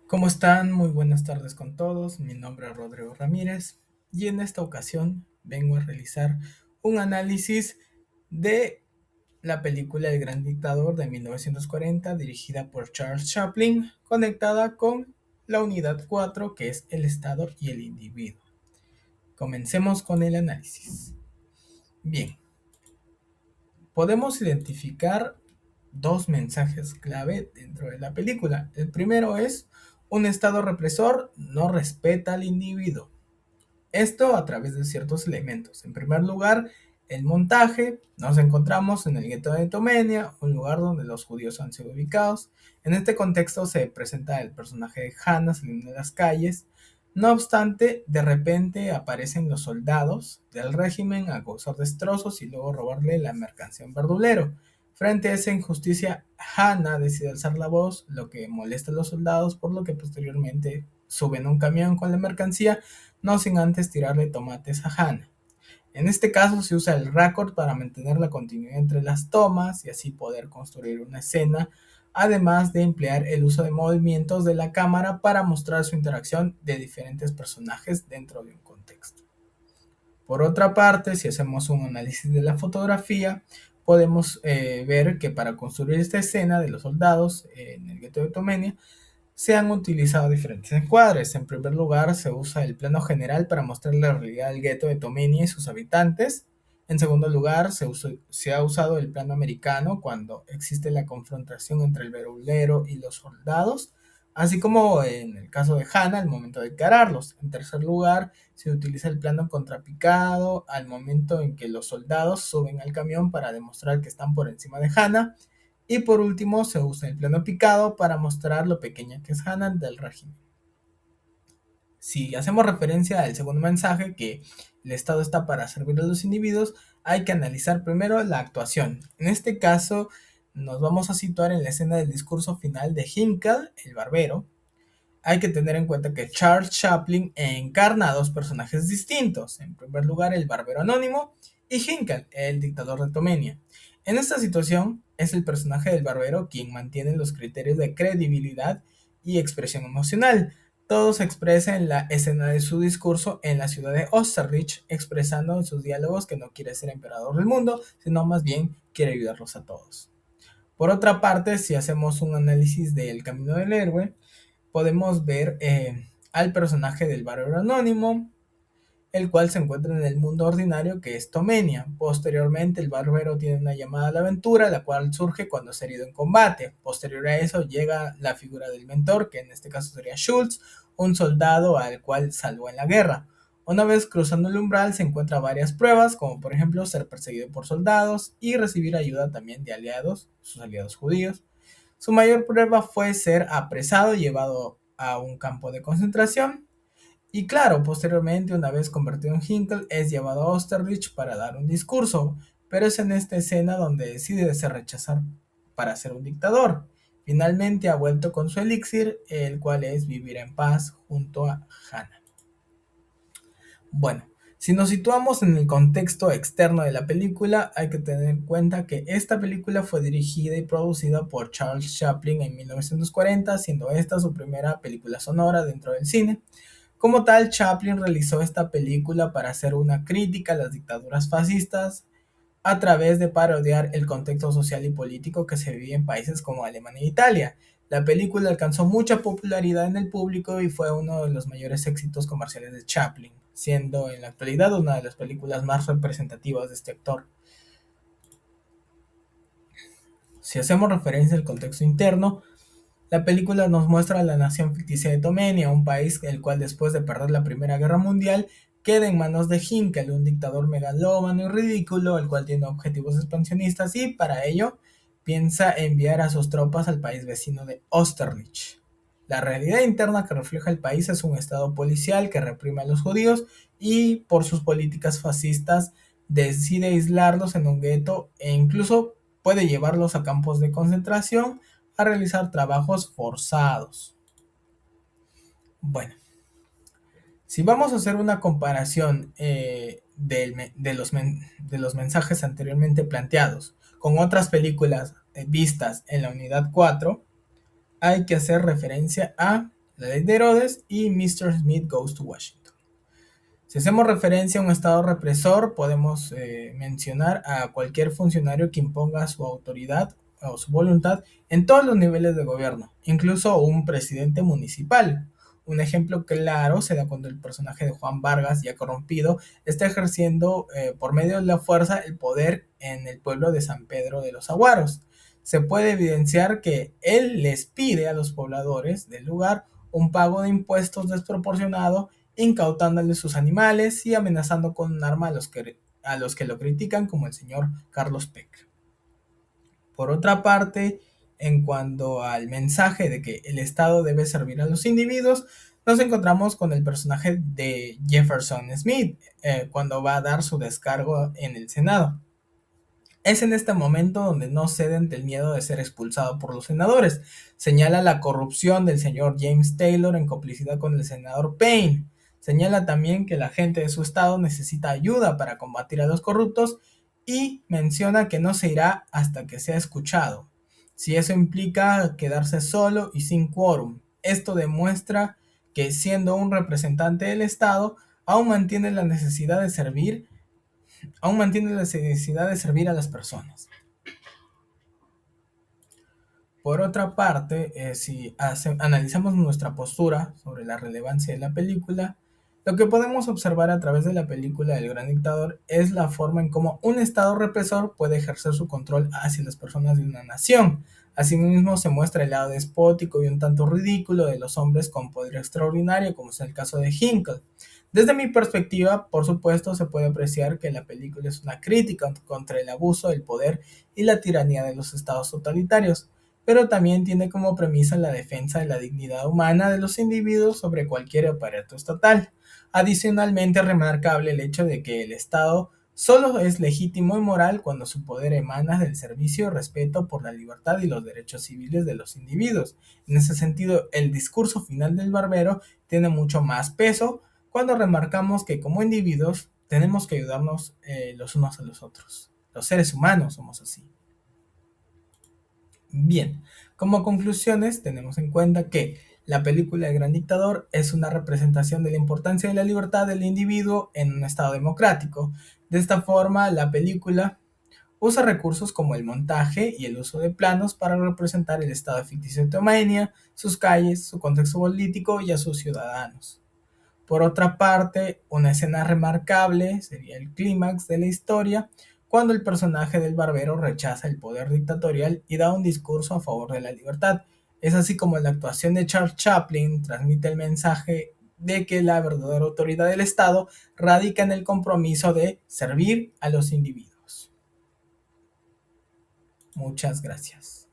¿Cómo están? Muy buenas tardes con todos. Mi nombre es Rodrigo Ramírez y en esta ocasión vengo a realizar un análisis de la película El Gran Dictador de 1940 dirigida por Charles Chaplin, conectada con la unidad 4 que es el Estado y el individuo. Comencemos con el análisis. Bien, podemos identificar dos mensajes clave dentro de la película. El primero es: un Estado represor no respeta al individuo. Esto a través de ciertos elementos. En primer lugar, el montaje. Nos encontramos en el gueto de Tomenia, un lugar donde los judíos han sido ubicados. En este contexto se presenta el personaje de Hannah saliendo de las calles. No obstante, de repente aparecen los soldados del régimen a causar destrozos y luego robarle la mercancía a un verdulero. Frente a esa injusticia, Hannah decide alzar la voz, lo que molesta a los soldados, por lo que posteriormente suben a un camión con la mercancía, no sin antes tirarle tomates a Hannah. En este caso se usa el raccord para mantener la continuidad entre las tomas y así poder construir una escena, además de emplear el uso de movimientos de la cámara para mostrar su interacción de diferentes personajes dentro de un contexto. Por otra parte, si hacemos un análisis de la fotografía, podemos ver que para construir esta escena de los soldados en el gueto de Tomenia, se han utilizado diferentes encuadres. En primer lugar, se usa el plano general para mostrar la realidad del gueto de Tomenia y sus habitantes. En segundo lugar, se ha usado el plano americano cuando existe la confrontación entre el verdulero y los soldados, así como en el caso de Hannah al momento de encararlos. En tercer lugar, se utiliza el plano contrapicado al momento en que los soldados suben al camión para demostrar que están por encima de Hannah. Y por último, se usa el plano picado para mostrar lo pequeña que es Hannah del régimen. Si hacemos referencia al segundo mensaje, que el Estado está para servir a los individuos, hay que analizar primero la actuación. En este caso, nos vamos a situar en la escena del discurso final de Hinkle, el barbero. Hay que tener en cuenta que Charles Chaplin encarna a dos personajes distintos. En primer lugar, el barbero anónimo y Hinkle, el dictador de Tomenia. En esta situación, es el personaje del barbero quien mantiene los criterios de credibilidad y expresión emocional. Todo se expresa en la escena de su discurso en la ciudad de Austerlitz, expresando en sus diálogos que no quiere ser emperador del mundo, sino más bien quiere ayudarlos a todos. Por otra parte, si hacemos un análisis del camino del héroe, podemos ver al personaje del bárbaro anónimo, el cual se encuentra en el mundo ordinario que es Tomenia. Posteriormente, el bárbaro tiene una llamada a la aventura, la cual surge cuando es herido en combate. Posterior a eso llega la figura del mentor, que en este caso sería Schultz, un soldado al cual salvó en la guerra. Una vez cruzando el umbral se encuentra varias pruebas, como por ejemplo ser perseguido por soldados y recibir ayuda también de aliados, sus aliados judíos. Su mayor prueba fue ser apresado y llevado a un campo de concentración. Y claro, posteriormente, una vez convertido en Hinkle, es llevado a Austerlitz para dar un discurso, pero es en esta escena donde decide ser rechazar para ser un dictador. Finalmente ha vuelto con su elixir, el cual es vivir en paz junto a Hannah. Bueno, si nos situamos en el contexto externo de la película, hay que tener en cuenta que esta película fue dirigida y producida por Charles Chaplin en 1940, siendo esta su primera película sonora dentro del cine. Como tal, Chaplin realizó esta película para hacer una crítica a las dictaduras fascistas a través de parodiar el contexto social y político que se vivía en países como Alemania e Italia. La película alcanzó mucha popularidad en el público y fue uno de los mayores éxitos comerciales de Chaplin, siendo en la actualidad una de las películas más representativas de este actor. Si hacemos referencia al contexto interno, la película nos muestra a la nación ficticia de Tomenia, un país el cual después de perder la Primera Guerra Mundial queda en manos de Hinkle, un dictador megalómano y ridículo, el cual tiene objetivos expansionistas y para ello piensa enviar a sus tropas al país vecino de Austerlitz. La realidad interna que refleja el país es un estado policial que reprime a los judíos y por sus políticas fascistas decide aislarlos en un gueto e incluso puede llevarlos a campos de concentración a realizar trabajos forzados. Bueno, si vamos a hacer una comparación de los mensajes anteriormente planteados con otras películas vistas en la unidad 4, hay que hacer referencia a La ley de Herodes y Mr. Smith Goes to Washington. Si hacemos referencia a un estado represor, podemos mencionar a cualquier funcionario que imponga su autoridad o su voluntad en todos los niveles de gobierno, incluso un presidente municipal. Un ejemplo claro se da cuando el personaje de Juan Vargas, ya corrompido, está ejerciendo por medio de la fuerza el poder en el pueblo de San Pedro de los Aguaros. Se puede evidenciar que él les pide a los pobladores del lugar un pago de impuestos desproporcionado, incautándoles sus animales y amenazando con un arma a los que lo critican, como el señor Carlos Peck. Por otra parte, en cuanto al mensaje de que el Estado debe servir a los individuos, nos encontramos con el personaje de Jefferson Smith cuando va a dar su descargo en el Senado. Es en este momento donde no cede ante el miedo de ser expulsado por los senadores. Señala la corrupción del señor James Taylor en complicidad con el senador Payne. Señala también que la gente de su estado necesita ayuda para combatir a los corruptos y menciona que no se irá hasta que sea escuchado. Si eso implica quedarse solo y sin quórum, esto demuestra que siendo un representante del estado, aún mantiene la necesidad de servir a las personas. Por otra parte, si analizamos nuestra postura sobre la relevancia de la película, lo que podemos observar a través de la película El Gran Dictador es la forma en cómo un Estado represor puede ejercer su control hacia las personas de una nación. Asimismo, se muestra el lado despótico y un tanto ridículo de los hombres con poder extraordinario, como es el caso de Hinkle. Desde mi perspectiva, por supuesto, se puede apreciar que la película es una crítica contra el abuso del poder y la tiranía de los estados totalitarios, pero también tiene como premisa la defensa de la dignidad humana de los individuos sobre cualquier aparato estatal. Adicionalmente, es remarcable el hecho de que el Estado solo es legítimo y moral cuando su poder emana del servicio y respeto por la libertad y los derechos civiles de los individuos. En ese sentido, el discurso final del Barbero tiene mucho más peso cuando remarcamos que como individuos tenemos que ayudarnos los unos a los otros. Los seres humanos somos así. Bien, como conclusiones tenemos en cuenta que la película El Gran Dictador es una representación de la importancia de la libertad del individuo en un estado democrático. De esta forma, la película usa recursos como el montaje y el uso de planos para representar el estado ficticio de Tomania, sus calles, su contexto político y a sus ciudadanos. Por otra parte, una escena remarcable sería el clímax de la historia, cuando el personaje del barbero rechaza el poder dictatorial y da un discurso a favor de la libertad. Es así como la actuación de Charles Chaplin transmite el mensaje de que la verdadera autoridad del Estado radica en el compromiso de servir a los individuos. Muchas gracias.